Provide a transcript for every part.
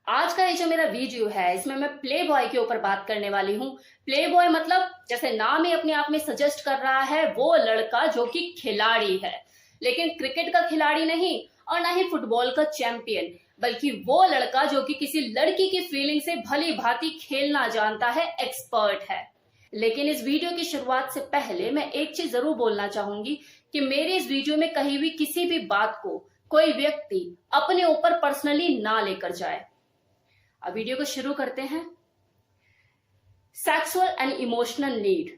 आज का ये जो मेरा वीडियो है इसमें मैं प्ले बॉय के ऊपर बात करने वाली हूँ। प्ले बॉय मतलब जैसे नाम ही अपने आप में सजेस्ट कर रहा है, वो लड़का जो कि खिलाड़ी है, लेकिन क्रिकेट का खिलाड़ी नहीं और ना ही फुटबॉल का चैंपियन, बल्कि वो लड़का जो कि किसी लड़की की फीलिंग से भली भांति खेलना जानता है, एक्सपर्ट है। लेकिन इस वीडियो की शुरुआत से पहले मैं एक चीज जरूर बोलना चाहूंगी कि मेरे इस वीडियो में कहीं भी किसी भी बात को कोई व्यक्ति अपने ऊपर पर्सनली ना लेकर जाए। अब वीडियो को शुरू करते हैं। सेक्सुअल एंड इमोशनल नीड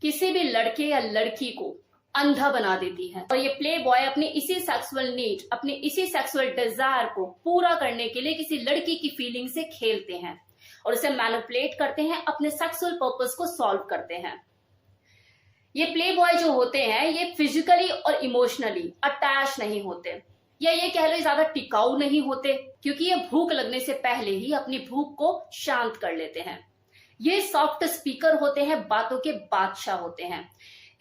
किसी भी लड़के या लड़की को अंधा बना देती है और ये प्ले बॉय अपनी इसी सेक्सुअल नीड, अपनी इसी सेक्सुअल डिजायर को पूरा करने के लिए किसी लड़की की फीलिंग से खेलते हैं और उसे मैनिपुलेट करते हैं, अपने सेक्सुअल पर्पस को सॉल्व करते हैं। ये प्ले बॉय जो होते हैं ये फिजिकली और इमोशनली अटैच नहीं होते, या ये कह लो ज्यादा टिकाऊ नहीं होते, क्योंकि ये भूख लगने से पहले ही अपनी भूख को शांत कर लेते हैं। ये सॉफ्ट स्पीकर होते हैं, बातों के बादशाह होते हैं।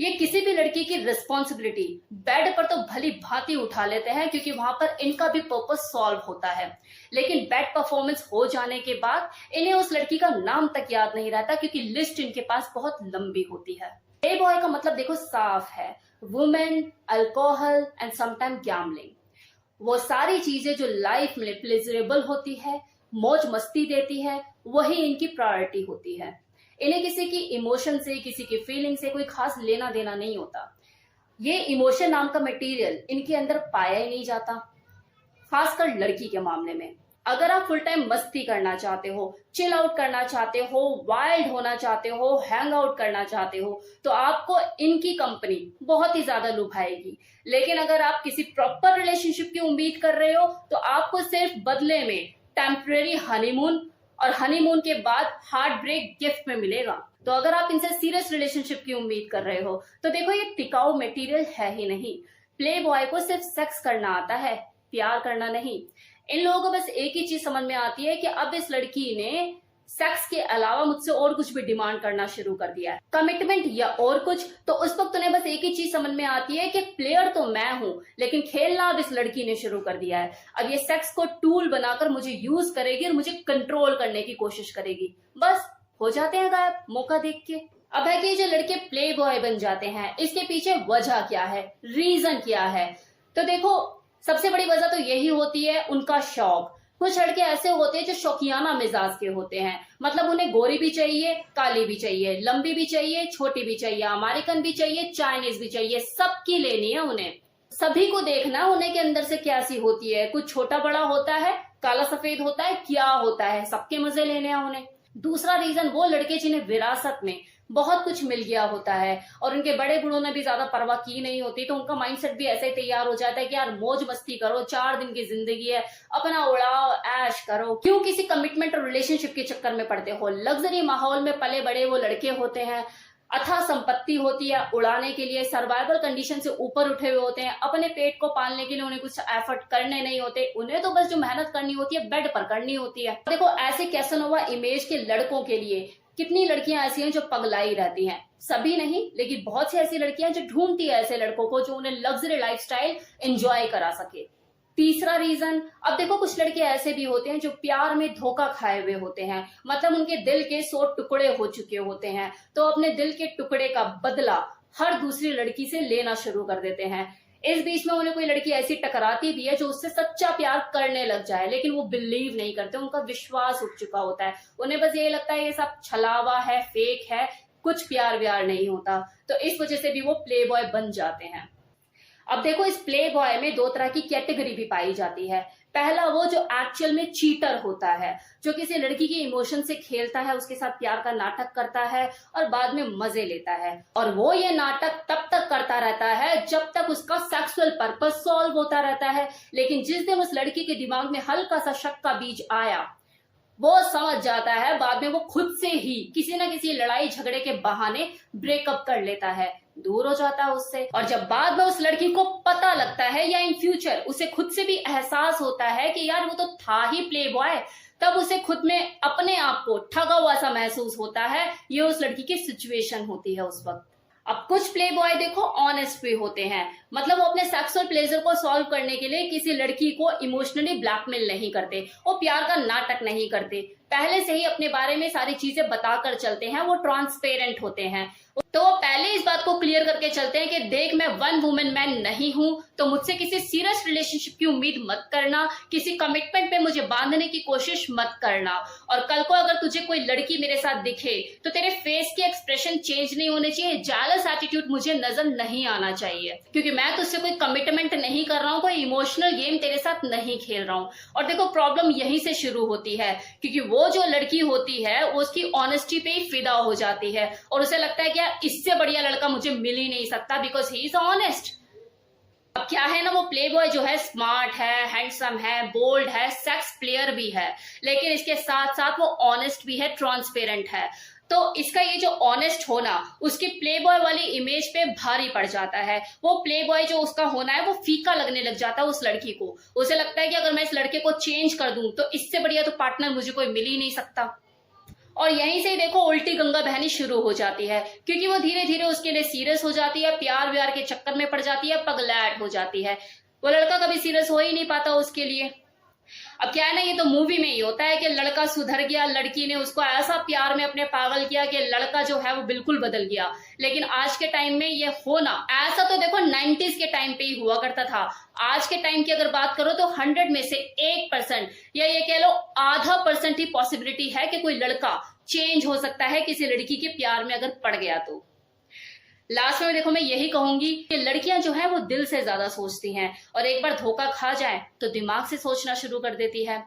ये किसी भी लड़की की रिस्पॉन्सिबिलिटी बेड पर तो भली भांति उठा लेते हैं, क्योंकि वहां पर इनका भी पर्पस सॉल्व होता है। लेकिन बैड परफॉर्मेंस हो जाने के बाद इन्हें उस लड़की का नाम तक याद नहीं रहता, क्योंकि लिस्ट इनके पास बहुत लंबी होती है। प्ले बॉय का मतलब देखो साफ है, women, alcohol and sometime gambling. वो सारी चीजें जो लाइफ में प्लेजरेबल होती है, मौज मस्ती देती है, वही इनकी प्रायोरिटी होती है। इन्हें किसी की इमोशन से, किसी की फीलिंग से कोई खास लेना देना नहीं होता। ये इमोशन नाम का मटेरियल इनके अंदर पाया ही नहीं जाता, खासकर लड़की के मामले में। अगर आप फुल टाइम मस्ती करना चाहते हो, चिल आउट करना चाहते हो, वाइल्ड होना चाहते हो, हैंग आउट करना चाहते हो, तो आपको इनकी कंपनी बहुत ही ज्यादा लुभाएगी। लेकिन अगर आप किसी प्रॉपर रिलेशनशिप की उम्मीद कर रहे हो तो आपको सिर्फ बदले में टेम्परेरी हनीमून और हनीमून के बाद हार्ट ब्रेक गिफ्ट में मिलेगा। तो अगर आप इनसे सीरियस रिलेशनशिप की उम्मीद कर रहे हो तो देखो ये टिकाऊ मटेरियल है ही नहीं। प्ले बॉय को सिर्फ सेक्स करना आता है, प्यार करना नहीं। इन लोगों को बस एक ही चीज समझ में आती है कि अब इस लड़की ने सेक्स के अलावा मुझसे और कुछ भी डिमांड करना शुरू कर दिया है, कमिटमेंट या और कुछ। तो उस वक्त उन्हें बस एक ही चीज समझ में आती है कि प्लेयर तो मैं हूं, लेकिन खेलना अब इस लड़की ने शुरू कर दिया है। अब ये सेक्स को टूल बनाकर मुझे यूज करेगी और मुझे कंट्रोल करने की कोशिश करेगी। बस हो जाते हैं गायब मौका देख के। अब है कि जो लड़के प्ले बॉय बन जाते हैं, इसके पीछे वजह क्या है, रीजन क्या है? तो देखो सबसे बड़ी वजह तो यही होती है उनका शौक। कुछ लड़के ऐसे होते हैं जो शौकियाना मिजाज के होते हैं, मतलब उन्हें गोरी भी चाहिए, काली भी चाहिए, लंबी भी चाहिए, छोटी भी चाहिए, अमेरिकन भी चाहिए, चाइनीज भी चाहिए, सबकी लेनी है उन्हें। सभी को देखना उन्हें के अंदर से क्या सी होती है, कुछ छोटा बड़ा होता है, काला सफेद होता है, क्या होता है, सबके मजे लेने हैं उन्हें। दूसरा रीजन वो लड़के जिन्हें विरासत में बहुत कुछ मिल गया होता है और उनके बड़े बूढ़ों ने भी ज्यादा परवाह की नहीं होती, तो उनका माइंडसेट भी ऐसे ही तैयार हो जाता है कि यार मौज मस्ती करो, 4 दिन की जिंदगी है, अपना उड़ाओ, ऐश करो। क्यों किसी कमिटमेंट और रिलेशनशिप के चक्कर में पड़ते हो? लग्जरी माहौल में पले बड़े वो लड़के होते हैं, अथाह संपत्ति होती है उड़ाने के लिए, सर्वाइवल कंडीशन से ऊपर उठे हुए होते हैं, अपने पेट को पालने के लिए उन्हें कुछ एफर्ट करने नहीं होते, उन्हें तो बस जो मेहनत करनी होती है बेड पर करनी होती है। देखो ऐसे कैसनोवा इमेज के लड़कों के लिए कितनी लड़कियां ऐसी हैं जो पगलाई रहती हैं। सभी नहीं, लेकिन बहुत सी ऐसी लड़कियां जो ढूंढती है ऐसे लड़कों को जो उन्हें लग्जरी लाइफस्टाइल एंजॉय करा सके। तीसरा रीजन, अब देखो कुछ लड़के ऐसे भी होते हैं जो प्यार में धोखा खाए हुए होते हैं, मतलब उनके दिल के 100 टुकड़े हो चुके होते हैं, तो अपने दिल के टुकड़े का बदला हर दूसरी लड़की से लेना शुरू कर देते हैं। इस बीच में उन्हें कोई लड़की ऐसी टकराती भी है जो उससे सच्चा प्यार करने लग जाए, लेकिन वो बिलीव नहीं करते, उनका विश्वास उठ चुका होता है, उन्हें बस ये लगता है ये सब छलावा है, फेक है, कुछ प्यार व्यार नहीं होता। तो इस वजह से भी वो प्ले बॉय बन जाते हैं। अब देखो इस प्ले बॉय में 2 तरह की कैटेगरी भी पाई जाती है। पहला वो जो एक्चुअल में चीटर होता है, जो किसी लड़की के इमोशन से खेलता है, उसके साथ प्यार का नाटक करता है और बाद में मजे लेता है, और वो ये नाटक तब तक करता रहता है जब तक उसका सेक्सुअल पर्पस सॉल्व होता रहता है। लेकिन जिस दिन उस लड़की के दिमाग में हल्का सा शक का बीज आया, वो समझ जाता है, बाद में वो खुद से ही किसी ना किसी लड़ाई झगड़े के बहाने ब्रेकअप कर लेता है, दूर हो जाता है उससे। और जब बाद में उस लड़की को पता लगता है या इन फ्यूचर उसे खुद से भी एहसास होता है कि यार वो तो था ही प्ले बॉय, तब उसे खुद में अपने आप को ठगा हुआ सा महसूस होता है। ये उस लड़की की सिचुएशन होती है उस वक्त। अब कुछ प्ले बॉय देखो ऑनेस्ट भी होते हैं, मतलब वो अपने सेक्सुअल प्लेजर को सॉल्व करने के लिए किसी लड़की को इमोशनली ब्लैकमेल नहीं करते, वो प्यार का नाटक नहीं करते, पहले से ही अपने बारे में सारी चीजें बताकर चलते हैं, वो ट्रांसपेरेंट होते हैं। तो वो पहले इस बात को क्लियर करके चलते हैं कि देख मैं वन वुमेन मैन नहीं हूं, तो मुझसे किसी सीरियस रिलेशनशिप की उम्मीद मत करना, किसी कमिटमेंट पे मुझे बांधने की कोशिश मत करना, और कल को अगर तुझे कोई लड़की मेरे साथ दिखे तो तेरे फेस के एक्सप्रेशन चेंज नहीं होने चाहिए, जेलस एटीट्यूड मुझे नजर नहीं आना चाहिए, क्योंकि मैं तुझसे कोई कमिटमेंट नहीं कर रहा हूँ, कोई इमोशनल गेम तेरे साथ नहीं खेल रहा हूँ। और देखो प्रॉब्लम यहीं से शुरू होती है, क्योंकि वो जो लड़की होती है वो उसकी ऑनेस्टी पे ही फिदा हो जाती है और उसे लगता है कि यार इससे बढ़िया लड़का मुझे मिल ही नहीं सकता बिकॉज ही इज ऑनेस्ट। अब क्या है ना, वो प्ले बॉय जो है स्मार्ट है, हैंडसम है, बोल्ड है, सेक्स प्लेयर भी है, लेकिन इसके साथ साथ वो ऑनेस्ट भी है, ट्रांसपेरेंट है। तो इसका ये जो ऑनेस्ट होना उसकी प्ले बॉय वाली इमेज पे भारी पड़ जाता है। वो प्ले बॉय जो उसका होना है वो फीका लगने लग जाता है उस लड़की को। उसे लगता है कि अगर मैं इस लड़के को चेंज कर दूं तो इससे बढ़िया तो पार्टनर मुझे कोई मिल ही नहीं सकता। और यहीं से देखो उल्टी गंगा बहनी शुरू हो जाती है, क्योंकि वो धीरे धीरे उसके लिए सीरियस हो जाती है, प्यार व्यार के चक्कर में पड़ जाती है, पगलैट हो जाती है। वो लड़का कभी सीरियस हो ही नहीं पाता उसके लिए। अब क्या है ना, ये तो मूवी में ही होता है कि लड़का सुधर गया, लड़की ने उसको ऐसा प्यार में अपने पागल किया कि लड़का जो है वो बिल्कुल बदल गया। लेकिन आज के टाइम में ये होना, ऐसा तो देखो 90s के टाइम पे ही हुआ करता था। आज के टाइम की अगर बात करो तो 100 में से 1% या ये कह लो आधा % ही पॉसिबिलिटी है कि कोई लड़का चेंज हो सकता है किसी लड़की के प्यार में अगर पड़ गया तो। लास्ट में देखो मैं यही कहूंगी कि लड़कियां जो है वो दिल से ज्यादा सोचती हैं, और एक बार धोखा खा जाए तो दिमाग से सोचना शुरू कर देती है।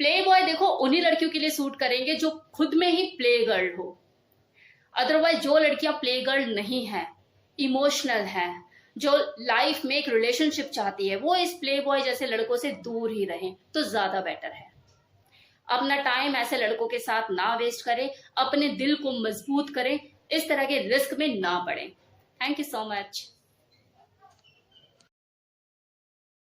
प्ले बॉय देखो उन्हीं लड़कियों के लिए सूट करेंगे जो खुद में ही प्ले गर्ल हो। अदरवाइज जो लड़कियां प्ले गर्ल नहीं है, इमोशनल है, जो लाइफ में एक रिलेशनशिप चाहती है, वो इस प्ले बॉय जैसे लड़कों से दूर ही रहें तो ज्यादा बेटर है। अपना टाइम ऐसे लड़कों के साथ ना वेस्ट करें, अपने दिल को मजबूत करें, इस तरह के रिस्क में ना पड़े। Thank you so much.